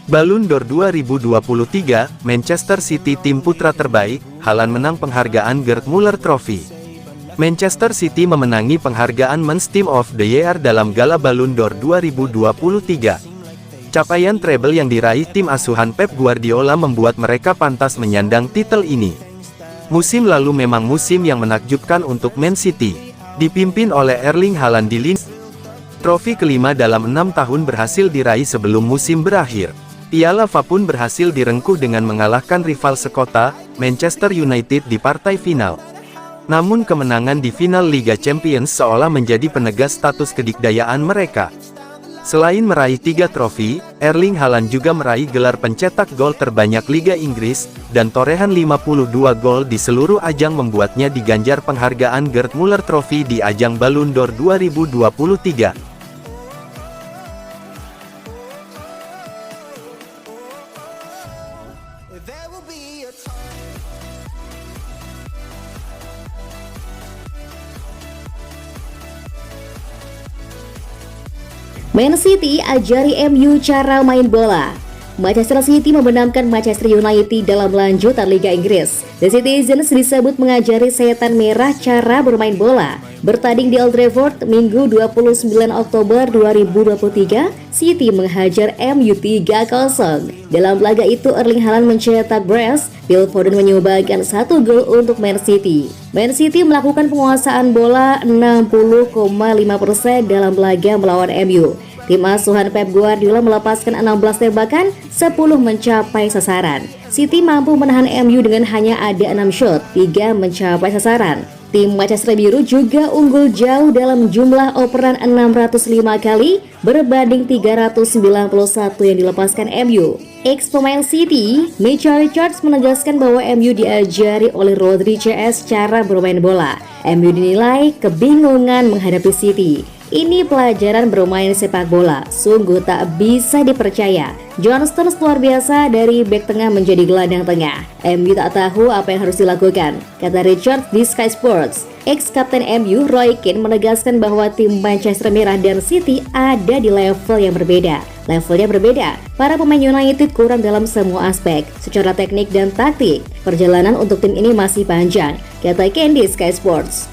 Ballon d'Or 2023, Manchester City tim putra terbaik, Haaland menang penghargaan Gerd Muller Trophy. Manchester City memenangi penghargaan Men's Team of the Year dalam Gala Ballon d'Or 2023. Capaian treble yang diraih tim asuhan Pep Guardiola membuat mereka pantas menyandang titel ini. Musim lalu memang musim yang menakjubkan untuk Man City, dipimpin oleh Erling Haaland di lini. Trofi kelima dalam 6 tahun berhasil diraih sebelum musim berakhir. Piala FA pun berhasil direngkuh dengan mengalahkan rival sekota, Manchester United di partai final. Namun kemenangan di final Liga Champions seolah menjadi penegas status kedikdayaan mereka. Selain meraih 3 trofi, Erling Haaland juga meraih gelar pencetak gol terbanyak Liga Inggris, dan torehan 52 gol di seluruh ajang membuatnya diganjar penghargaan Gerd Muller Trophy di ajang Ballon d'Or 2023. Man City ajari MU cara main bola. Manchester City memenangkan Manchester United dalam lanjutan Liga Inggris. The Citizens disebut mengajari setan merah cara bermain bola. Bertanding di Old Trafford Minggu 29 Oktober 2023, City menghajar MU 3-0. Dalam laga itu Erling Haaland mencetak brace, Phil Foden menyumbangkan 1 gol untuk Man City. Man City melakukan penguasaan bola 60,5% dalam laga melawan MU. Tim asuhan Pep Guardiola melepaskan 16 tembakan, 10 mencapai sasaran. City mampu menahan MU dengan hanya ada 6 shot, 3 mencapai sasaran. Tim Manchester Biru juga unggul jauh dalam jumlah operan 605 kali berbanding 391 yang dilepaskan MU. Ex-pemain City, Michael Richards menegaskan bahwa MU diajari oleh Rodri CS cara bermain bola. MU dinilai kebingungan menghadapi City. Ini pelajaran bermain sepak bola, sungguh tak bisa dipercaya. John Stones luar biasa dari bek tengah menjadi gelandang tengah. MU tak tahu apa yang harus dilakukan, kata Richard di Sky Sports. Ex-kapten MU Roy Keane menegaskan bahwa tim Manchester Merah dan City ada di level yang berbeda. Levelnya berbeda. Para pemain United kurang dalam semua aspek, secara teknik dan taktik. Perjalanan untuk tim ini masih panjang, kata Keane di Sky Sports.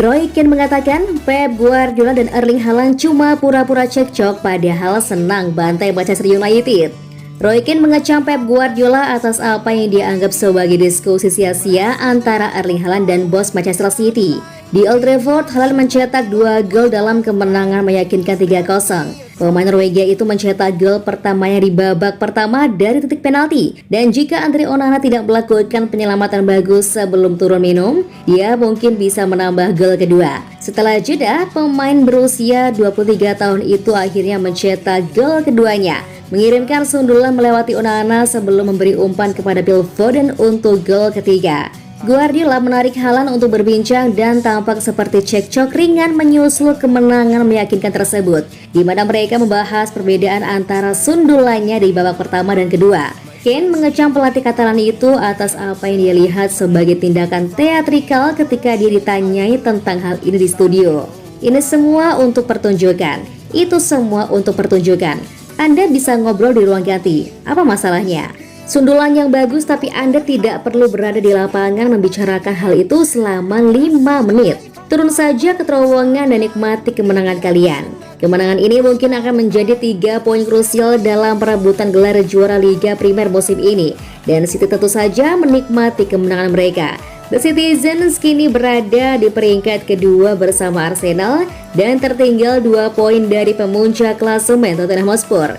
Roy Keane mengatakan Pep Guardiola dan Erling Haaland cuma pura-pura cekcok padahal senang bantai Manchester United. Roy Keane mengecam Pep Guardiola atas apa yang dia anggap sebagai diskusi sia-sia antara Erling Haaland dan bos Manchester City. Di Old Trafford, Haaland mencetak 2 gol dalam kemenangan meyakinkan 3-0. Pemain Norwegia itu mencetak gol pertamanya di babak pertama dari titik penalti. Dan jika Andre Onana tidak melakukan penyelamatan bagus sebelum turun minum, dia mungkin bisa menambah gol kedua. Setelah jeda, pemain berusia 23 tahun itu akhirnya mencetak gol keduanya, mengirimkan sundulan melewati Onana sebelum memberi umpan kepada Phil Foden untuk gol ketiga. Guardiola menarik Haaland untuk berbincang dan tampak seperti cekcok ringan menyusul kemenangan meyakinkan tersebut, di mana mereka membahas perbedaan antara sundulannya di babak pertama dan kedua. Keane mengecam pelatih Katalan itu atas apa yang dia lihat sebagai tindakan teatrikal ketika dia ditanyai tentang hal ini di studio. Ini semua untuk pertunjukan, itu semua untuk pertunjukan. Anda bisa ngobrol di ruang ganti, apa masalahnya? Sundulan yang bagus, tapi Anda tidak perlu berada di lapangan membicarakan hal itu selama 5 menit. Turun saja ke terowongan dan nikmati kemenangan kalian. Kemenangan ini mungkin akan menjadi 3 poin krusial dalam perebutan gelar juara Liga Primer musim ini. Dan City tentu saja menikmati kemenangan mereka. The Citizens kini berada di peringkat kedua bersama Arsenal dan tertinggal 2 poin dari pemuncak klasemen Tottenham Hotspur.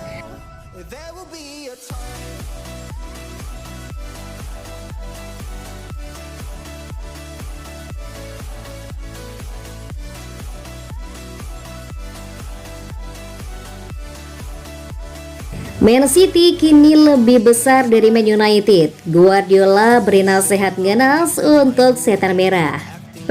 Man City kini lebih besar dari Man United. Guardiola beri nasihat ngenas untuk setan merah.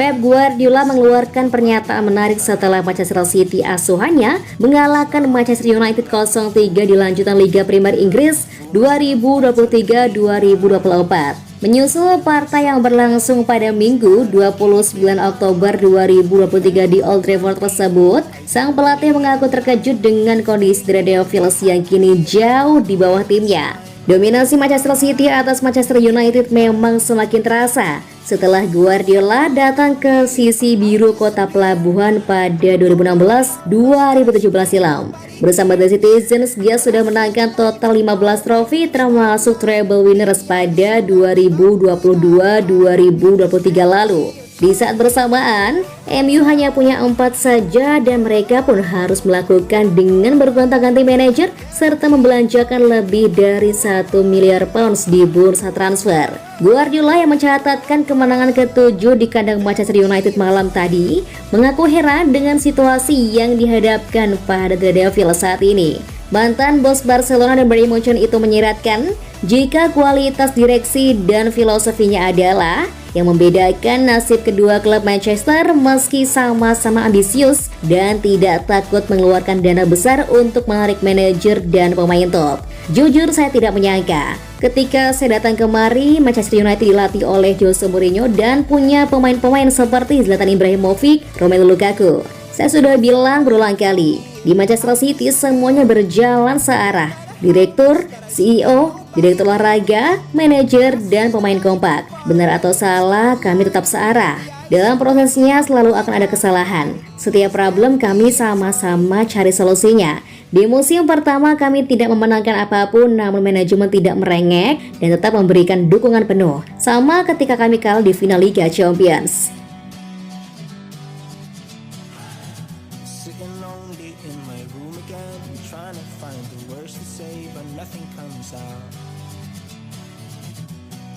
Pep Guardiola mengeluarkan pernyataan menarik setelah Manchester City asuhannya mengalahkan Manchester United 0-3 di lanjutan Liga Premier Inggris 2023-2024. Menyusul partai yang berlangsung pada Minggu 29 Oktober 2023 di Old Trafford tersebut, sang pelatih mengaku terkejut dengan kondisi Daredevil yang kini jauh di bawah timnya. Dominasi Manchester City atas Manchester United memang semakin terasa setelah Guardiola datang ke sisi biru kota pelabuhan pada 2016-2017 silam. Bersama The Citizens, dia sudah menangkan total 15 trofi termasuk treble winners pada 2022-2023 lalu. Di saat bersamaan, MU hanya punya 4 saja dan mereka pun harus melakukan dengan bergonta-ganti manajer serta membelanjakan lebih dari 1 miliar pounds di bursa transfer. Guardiola yang mencatatkan kemenangan ke-7 di kandang Manchester United malam tadi mengaku heran dengan situasi yang dihadapkan pada The Devil saat ini. Mantan bos Barcelona dan Bayern Munchen itu menyiratkan jika kualitas direksi dan filosofinya adalah yang membedakan nasib kedua klub Manchester meski sama-sama ambisius dan tidak takut mengeluarkan dana besar untuk menarik manajer dan pemain top. Jujur saya tidak menyangka ketika saya datang kemari Manchester United dilatih oleh Jose Mourinho dan punya pemain-pemain seperti Zlatan Ibrahimovic, Romelu Lukaku. Saya sudah bilang berulang kali, di Manchester City semuanya berjalan searah. Direktur, CEO, direktur olahraga, manajer, dan pemain kompak. Benar atau salah, kami tetap searah. Dalam prosesnya selalu akan ada kesalahan. Setiap problem kami sama-sama cari solusinya. Di musim pertama kami tidak memenangkan apapun, namun manajemen tidak merengek dan tetap memberikan dukungan penuh. Sama ketika kami kalah di final Liga Champions. Sitting lonely in my room again, trying to find the words to say, but nothing comes out.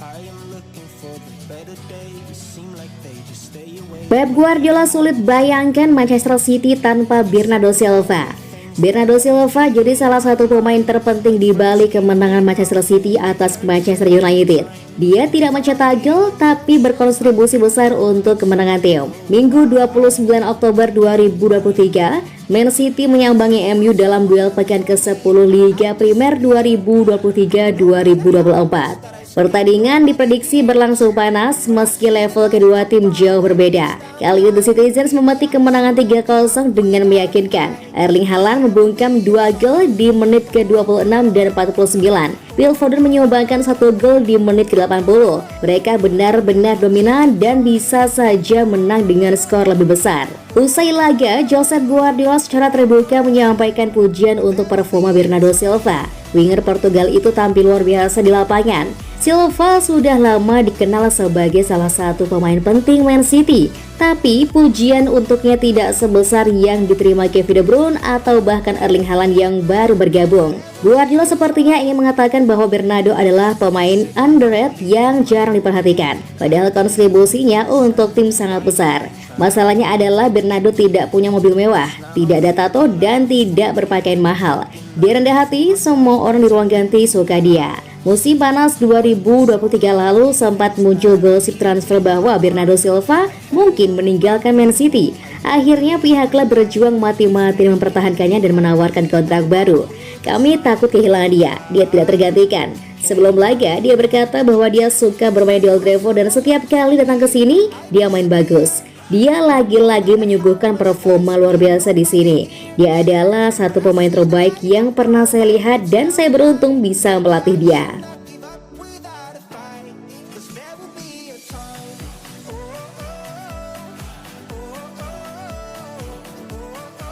I am looking for the better days, seem like they just stay away. Pep Guardiola sulit bayangkan Manchester City tanpa Bernardo Silva. Bernardo Silva jadi salah satu pemain terpenting di balik kemenangan Manchester City atas Manchester United. Dia tidak mencetak gol tapi berkontribusi besar untuk kemenangan tim. Minggu 29 Oktober 2023, Man City menyambangi MU dalam duel pekan ke-10 Liga Primer 2023-2024. Pertandingan diprediksi berlangsung panas meski level kedua tim jauh berbeda. Kali ini The Citizens memetik kemenangan 3-0 dengan meyakinkan. Erling Haaland membungkam 2 gol di menit ke-26 dan 49. Phil Foden menyumbangkan 1 gol di menit ke-80. Mereka benar-benar dominan dan bisa saja menang dengan skor lebih besar. Usai laga, Josep Guardiola secara terbuka menyampaikan pujian untuk performa Bernardo Silva. Winger Portugal itu tampil luar biasa di lapangan. Silva sudah lama dikenal sebagai salah satu pemain penting Man City, tapi pujian untuknya tidak sebesar yang diterima Kevin De Bruyne atau bahkan Erling Haaland yang baru bergabung. Guardiola sepertinya ingin mengatakan bahwa Bernardo adalah pemain underrated yang jarang diperhatikan, padahal kontribusinya untuk tim sangat besar. Masalahnya adalah Bernardo tidak punya mobil mewah, tidak ada tato, dan tidak berpakaian mahal. Di rendah hati, semua orang di ruang ganti suka dia. Musim panas 2023 lalu sempat muncul gosip transfer bahwa Bernardo Silva mungkin meninggalkan Man City. Akhirnya pihak klub berjuang mati-mati mempertahankannya dan menawarkan kontrak baru. Kami takut kehilangan dia tidak tergantikan. Sebelum laga, dia berkata bahwa dia suka bermain di Old Trafford dan setiap kali datang ke sini, dia main bagus. Dia lagi-lagi menyuguhkan performa luar biasa di sini. Dia adalah satu pemain terbaik yang pernah saya lihat dan saya beruntung bisa melatih dia.